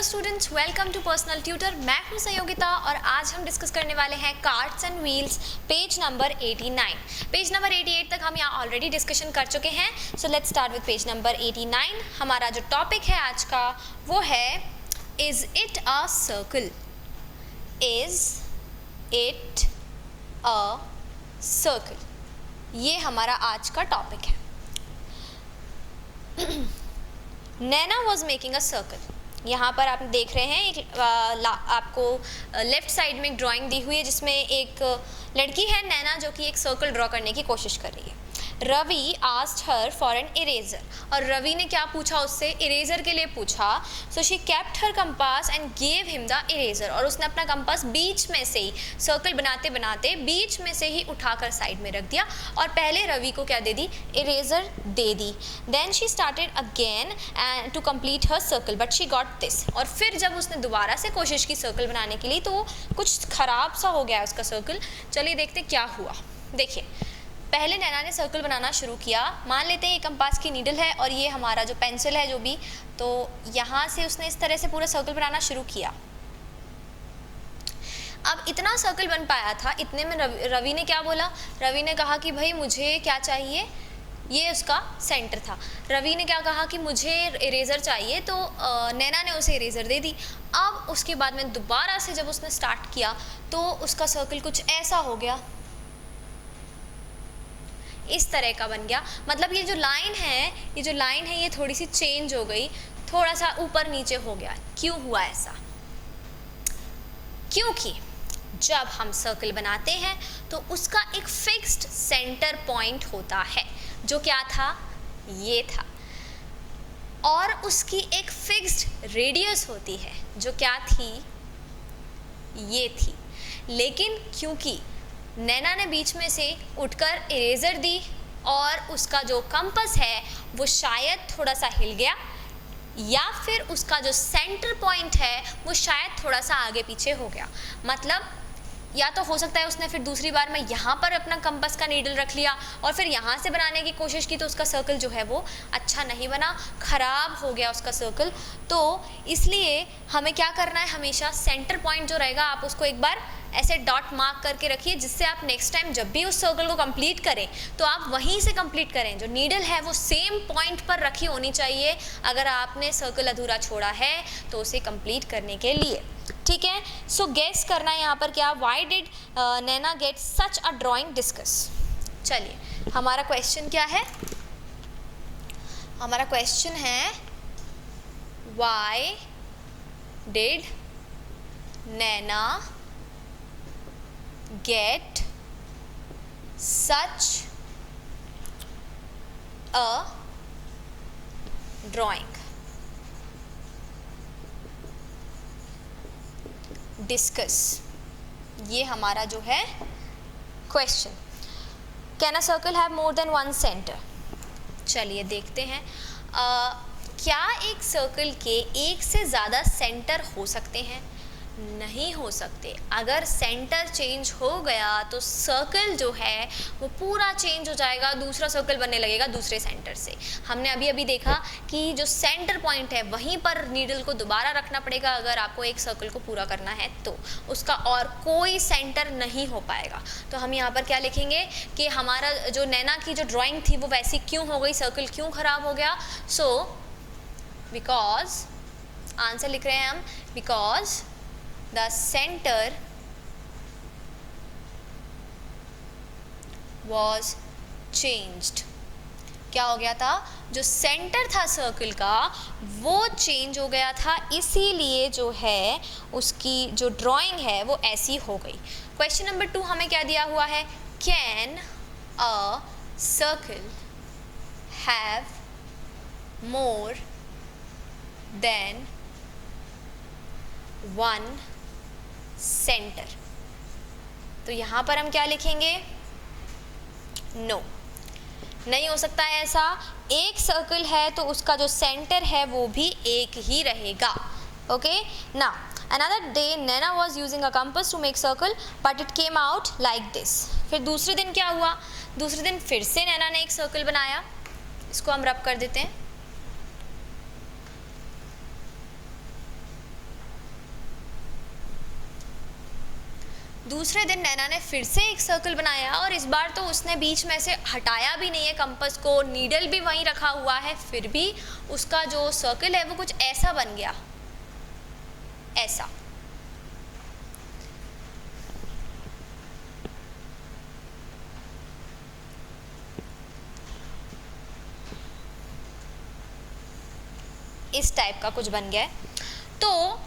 Hello students, welcome to personal tutor. मैं हूं सहयोगिता और आज हम डिस्कस करने वाले हैं carts and wheels, page number 89। Page number 88 तक हम यहाँ ऑलरेडी डिस्कशन कर चुके हैं। So let's start with page number 89। हमारा जो टॉपिक है आज का वो है is it a circle. Is it a circle, ये हमारा आज का टॉपिक है। नैना वॉज मेकिंग अ सर्कल। यहाँ पर आप देख रहे हैं एक आपको लेफ्ट साइड में एक ड्राइंग दी हुई है जिसमें एक लड़की है नैना जो कि एक सर्कल ड्रॉ करने की कोशिश कर रही है। Ravi asked her for an eraser, और रवि ने क्या पूछा उससे? इरेजर के लिए पूछा। So she kept her compass and gave him the eraser, और उसने अपना कंपास बीच में से ही सर्कल बनाते बनाते बीच में से ही उठाकर साइड में रख दिया और पहले रवि को क्या दे दी? इरेजर दे दी। Then she started again and to complete her circle but she got this, और फिर जब उसने दोबारा से कोशिश की सर्कल बनाने के लिए तो कुछ खराब सा हो गया उसका सर्कल। चलिए देखते क्या हुआ। देखिए, पहले नैना ने सर्कल बनाना शुरू किया। मान लेते हैं ये कंपास की नीडल है और ये हमारा जो पेंसिल है जो भी, तो यहाँ से उसने इस तरह से पूरा सर्कल बनाना शुरू किया। अब इतना सर्कल बन पाया था, इतने में रवि ने क्या बोला? रवि ने कहा कि भाई मुझे क्या चाहिए? ये उसका सेंटर था। रवि ने क्या कहा कि मुझे इरेज़र चाहिए, तो नैना ने उसे इरेज़र दे दी। अब उसके बाद में दोबारा से जब उसने स्टार्ट किया तो उसका सर्कल कुछ ऐसा हो गया, इस तरह का बन गया। मतलब ये जो लाइन है ये थोड़ी सी चेंज हो गई, थोड़ा सा ऊपर नीचे हो गया। क्यों हुआ ऐसा? क्योंकि जब हम सर्कल बनाते हैं तो उसका एक फिक्स्ड सेंटर पॉइंट होता है, जो क्या था? ये था। और उसकी एक फिक्स्ड रेडियस होती है, जो क्या थी? ये थी। लेकिन क्योंकि नैना ने बीच में से उठकर इरेजर दी और उसका जो कंपास है वो शायद थोड़ा सा हिल गया, या फिर उसका जो सेंटर पॉइंट है वो शायद थोड़ा सा आगे पीछे हो गया। मतलब या तो हो सकता है उसने फिर दूसरी बार में यहाँ पर अपना कंपास का नीडल रख लिया और फिर यहाँ से बनाने की कोशिश की तो उसका सर्कल जो है वो अच्छा नहीं बना, खराब हो गया उसका सर्कल। तो इसलिए हमें क्या करना है? हमेशा सेंटर पॉइंट जो रहेगा आप उसको एक बार ऐसे डॉट मार्क करके रखिए, जिससे आप नेक्स्ट टाइम जब भी उस सर्कल को कंप्लीट करें तो आप वहीं से कंप्लीट करें। जो नीडल है वो सेम पॉइंट पर रखी होनी चाहिए अगर आपने सर्कल अधूरा छोड़ा है तो उसे कंप्लीट करने के लिए। ठीक है, सो गेस करना है यहाँ पर क्या? Why did Naina get such a drawing discuss. चलिए, हमारा क्वेश्चन क्या है? हमारा क्वेश्चन है why did Naina get such a drawing discuss। ये हमारा जो है question. Can a circle have more than one centre? चलिए देखते हैं। क्या एक सर्कल के एक से ज़्यादा सेंटर हो सकते हैं? नहीं हो सकते। अगर सेंटर चेंज हो गया तो सर्कल जो है वो पूरा चेंज हो जाएगा, दूसरा सर्कल बनने लगेगा दूसरे सेंटर से। हमने अभी देखा कि जो सेंटर पॉइंट है वहीं पर नीडल को दोबारा रखना पड़ेगा अगर आपको एक सर्कल को पूरा करना है, तो उसका और कोई सेंटर नहीं हो पाएगा। तो हम यहाँ पर क्या लिखेंगे कि हमारा जो नैना की जो ड्राइंग थी वो वैसी क्यों हो गई, सर्कल क्यों खराब हो गया? सो बिकॉज, आंसर लिख रहे हैं हम, because the center was changed। क्या हो गया था? जो सेंटर था सर्कल का वो चेंज हो गया था, इसीलिए जो है उसकी जो ड्राइंग है वो ऐसी हो गई। क्वेश्चन नंबर 2 हमें क्या दिया हुआ है? Can a circle have more than one centre? तो यहाँ पर हम क्या लिखेंगे? नो, नहीं हो सकता है ऐसा। एक सर्कल है तो उसका जो सेंटर है वो भी एक ही रहेगा। ओके, ना another day Naina was using a compass to make circle but it came out like this. फिर दूसरे दिन क्या हुआ? दूसरे दिन फिर से नैना ने एक सर्कल बनाया, इसको हम रब कर देते हैं। दूसरे दिन नैना ने फिर से एक सर्कल बनाया और इस बार तो उसने बीच में से हटाया भी नहीं है कंपास को, नीडल भी वहीं रखा हुआ है, फिर भी उसका जो सर्कल है वो कुछ ऐसा बन गया, ऐसा। इस टाइप का कुछ बन गया है। तो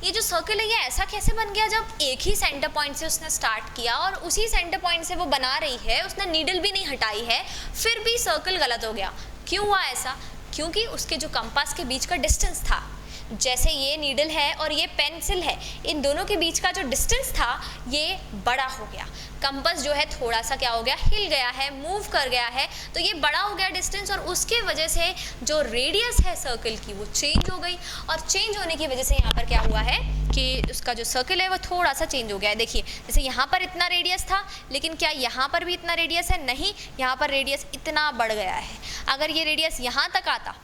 ये जो सर्कल है ये ऐसा कैसे बन गया जब एक ही सेंटर पॉइंट से उसने स्टार्ट किया और उसी सेंटर पॉइंट से वो बना रही है, उसने नीडल भी नहीं हटाई है, फिर भी सर्कल गलत हो गया। क्यों हुआ ऐसा? क्योंकि उसके जो कंपास के बीच का डिस्टेंस था, जैसे ये नीडल है और ये पेंसिल है, इन दोनों के बीच का जो डिस्टेंस था ये बड़ा हो गया। कंपास जो है थोड़ा सा क्या हो गया, हिल गया है, मूव कर गया है, तो ये बड़ा हो गया डिस्टेंस और उसके वजह से जो रेडियस है सर्कल की वो चेंज हो गई। और चेंज होने की वजह से यहाँ पर क्या हुआ है कि उसका जो सर्कल है वो थोड़ा सा चेंज हो गया है। देखिए जैसे यहाँ पर इतना रेडियस था, लेकिन क्या यहाँ पर भी इतना रेडियस है? नहीं, यहाँ पर रेडियस इतना बढ़ गया है। अगर ये रेडियस यहाँ तक आता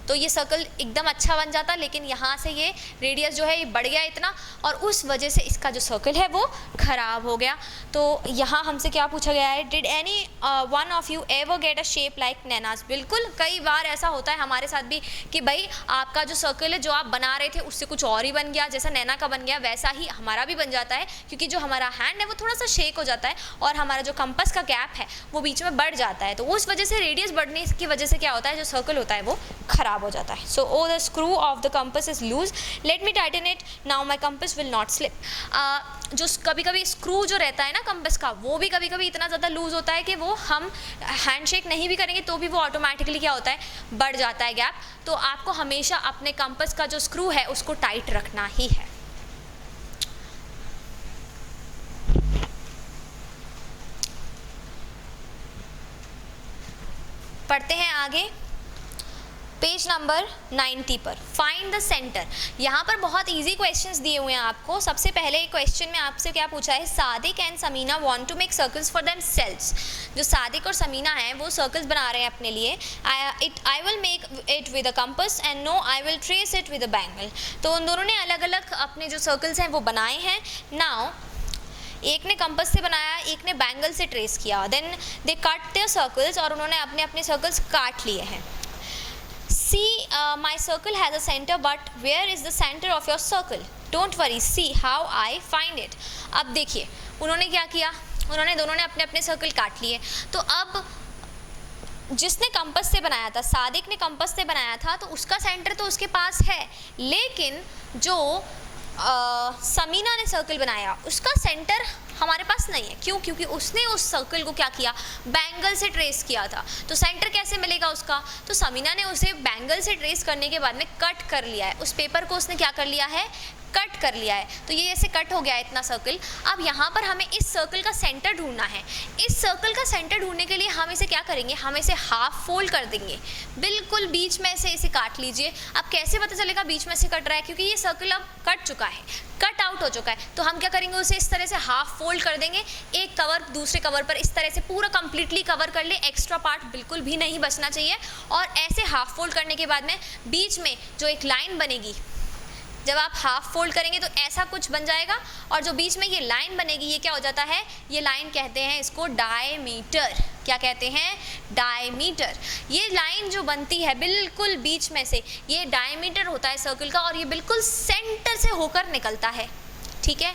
तो ये सर्कल एकदम अच्छा बन जाता, लेकिन यहाँ से ये रेडियस जो है ये बढ़ गया इतना और उस वजह से इसका जो सर्कल है वो ख़राब हो गया। तो यहाँ हमसे क्या पूछा गया है, did any one of you ever get a shape like Naina's? बिल्कुल, कई बार ऐसा होता है हमारे साथ भी कि भाई आपका जो सर्कल है जो आप बना रहे थे उससे कुछ और ही बन गया, जैसा नैना का बन गया वैसा ही हमारा भी बन जाता है, क्योंकि जो हमारा हैंड है वो थोड़ा सा शेक हो जाता है और हमारा जो कंपास का गैप है वो बीच में बढ़ जाता है, तो उस वजह से रेडियस बढ़ने की वजह से क्या होता है, जो सर्कल होता है वो ख़राब हो जाता है। So oh the screw of the compass is loose, let me tighten it, now my compass will not slip. जो कभी कभी स्क्रू जो रहता है ना कंपास का, वो भी कभी कभी इतना ज़्यादा लूज होता है कि वो हम हैंडशेक नहीं भी करेंगे तो भी वो ऑटोमेटिकली क्या होता है, बढ़ जाता है गैप। तो आपको हमेशा अपने कंपास का जो स्क्रू है उसको टाइट रखना ही है। पढ़ते हैं आगे पेज नंबर 90 पर। Find the centre. यहाँ पर बहुत इजी क्वेश्चंस दिए हुए हैं आपको। सबसे पहले एक क्वेश्चन में आपसे क्या पूछा है, Sadiq and Samina want to make circles for themselves. जो सादिक और समीना हैं वो सर्कल्स बना रहे हैं अपने लिए। I will make it with a compass and no I will trace it with a bangle. तो उन दोनों ने अलग अलग अपने जो सर्कल्स हैं वो बनाए हैं। नाउ एक ने कंपास से बनाया, एक ने बैंगल से ट्रेस किया। Then they cut their circles, और उन्होंने अपने अपने सर्कल्स काट लिए हैं। See, my circle has a center, but where is the center of your circle? Don't worry, see how I find it. अब देखिए उन्होंने क्या किया, उन्होंने दोनों ने अपने अपने सर्कल काट लिए। तो अब जिसने कंपास से बनाया था, सादिक ने कंपास से बनाया था, तो उसका सेंटर तो उसके पास है, लेकिन जो समीना ने सर्कल बनाया उसका सेंटर हमारे पास नहीं है। क्यों? क्योंकि उसने उस सर्कल को क्या किया, बैंगल से ट्रेस किया था। तो सेंटर कैसे मिलेगा उसका? तो समीना ने उसे बैंगल से ट्रेस करने के बाद में कट कर लिया है, उस पेपर को उसने क्या कर लिया है, कट कर लिया है। तो ये ऐसे कट हो गया है इतना सर्कल। अब यहाँ पर हमें इस सर्कल का सेंटर ढूंढना है। इस सर्कल का सेंटर ढूंढने के लिए हम इसे क्या करेंगे, हम इसे हाफ फोल्ड कर देंगे, बिल्कुल बीच में से इसे काट लीजिए। अब कैसे पता चलेगा बीच में से कट रहा है, क्योंकि ये सर्कल अब कट चुका है, कट आउट हो चुका है। तो हम क्या करेंगे, उसे इस तरह से हाफ फोल्ड कर देंगे, एक कवर दूसरे कवर पर इस तरह से पूरा कंप्लीटली कवर कर ले, एक्स्ट्रा पार्ट बिल्कुल भी नहीं बचना चाहिए। और ऐसे हाफ फोल्ड करने के बाद में बीच में जो एक लाइन बनेगी, जब आप हाफ फोल्ड करेंगे तो ऐसा कुछ बन जाएगा, और जो बीच में ये लाइन बनेगी ये क्या हो जाता है, ये लाइन कहते हैं इसको डायमीटर। क्या कहते हैं, डायमीटर। ये लाइन जो बनती है बिल्कुल बीच में से, ये डायमीटर होता है सर्कल का, और ये बिल्कुल सेंटर से होकर निकलता है। ठीक है,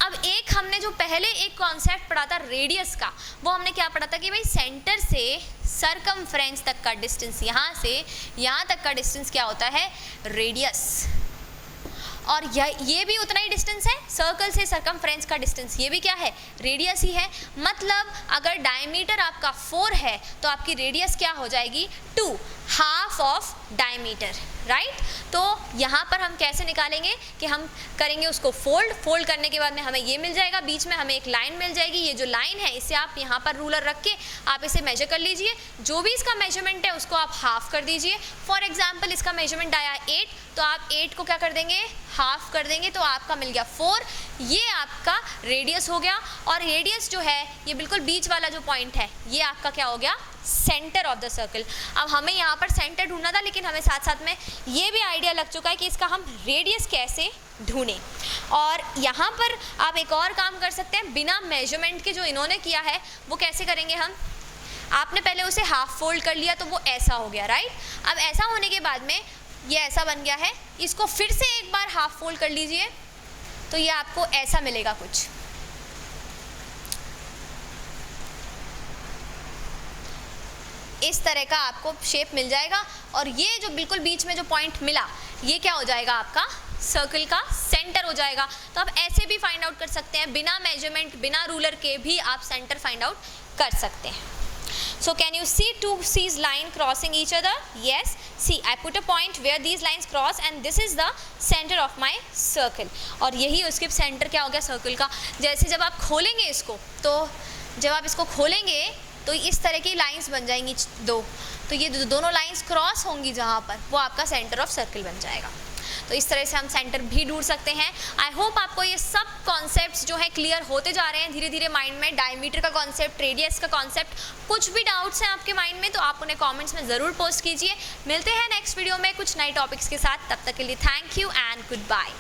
अब एक हमने जो पहले एक कॉन्सेप्ट पढ़ा था रेडियस का, वो हमने क्या पढ़ा था कि भाई सेंटर से सरकमफ्रेंस तक का डिस्टेंस, यहाँ से यहाँ तक का डिस्टेंस क्या होता है, रेडियस। और ये भी उतना ही डिस्टेंस है, सर्कल से सरकमफ्रेंस का डिस्टेंस, ये भी क्या है, रेडियस ही है। मतलब अगर डायमीटर आपका 4 है तो आपकी रेडियस क्या हो जाएगी, 2, हाफ ऑफ डायमीटर, राइट। तो यहाँ पर हम कैसे निकालेंगे कि हम करेंगे उसको फोल्ड करने के बाद में हमें ये मिल जाएगा, बीच में हमें एक लाइन मिल जाएगी। ये जो लाइन है इसे आप यहाँ पर रूलर रख के आप इसे मेजर कर लीजिए, जो भी इसका मेजरमेंट है उसको आप हाफ कर दीजिए। फॉर एग्जाम्पल इसका मेजरमेंट आया 8, तो आप 8 को क्या कर देंगे, हाफ कर देंगे, तो आपका मिल गया 4। ये आपका रेडियस हो गया, और रेडियस जो है ये बिल्कुल बीच वाला जो पॉइंट है ये आपका क्या हो गया, सेंटर ऑफ द सर्कल। अब हमें यहाँ पर सेंटर ढूंढना था, लेकिन हमें साथ साथ में ये भी आइडिया लग चुका है कि इसका हम रेडियस कैसे ढूंढें। और यहाँ पर आप एक और काम कर सकते हैं, बिना मेजरमेंट के जो इन्होंने किया है वो कैसे करेंगे हम, आपने पहले उसे हाफ फोल्ड कर लिया तो वो ऐसा हो गया, राइट। अब ऐसा होने के बाद में ये ऐसा बन गया है, इसको फिर से एक बार हाफ फोल्ड कर लीजिए तो ये आपको ऐसा मिलेगा कुछ। इस तरह का आपको शेप मिल जाएगा, और ये जो बिल्कुल बीच में जो पॉइंट मिला ये क्या हो जाएगा, आपका सर्कल का सेंटर हो जाएगा। तो आप ऐसे भी फाइंड आउट कर सकते हैं, बिना मेजरमेंट बिना रूलर के भी आप सेंटर फाइंड आउट कर सकते हैं। So can you see two C's line crossing each other? Yes. See, I put a point where these lines cross and this is the center of my circle. और यही उसके centre क्या हो गया circle का। जैसे जब आप खोलेंगे इसको, तो जब आप इसको खोलेंगे तो इस तरह की लाइंस बन जाएंगी दो, तो ये दोनों लाइंस क्रॉस होंगी जहाँ पर, वो आपका सेंटर ऑफ सर्कल बन जाएगा। तो इस तरह से हम सेंटर भी ढूंढ सकते हैं। आई होप आपको ये सब कॉन्सेप्ट्स जो है क्लियर होते जा रहे हैं धीरे धीरे माइंड में। डायमीटर का कॉन्सेप्ट, रेडियस का कॉन्सेप्ट, कुछ भी डाउट्स हैं आपके माइंड में तो आप उन्हें कमेंट्स में ज़रूर पोस्ट कीजिए। मिलते हैं नेक्स्ट वीडियो में कुछ नए टॉपिक्स के साथ, तब तक के लिए thank you and good bye.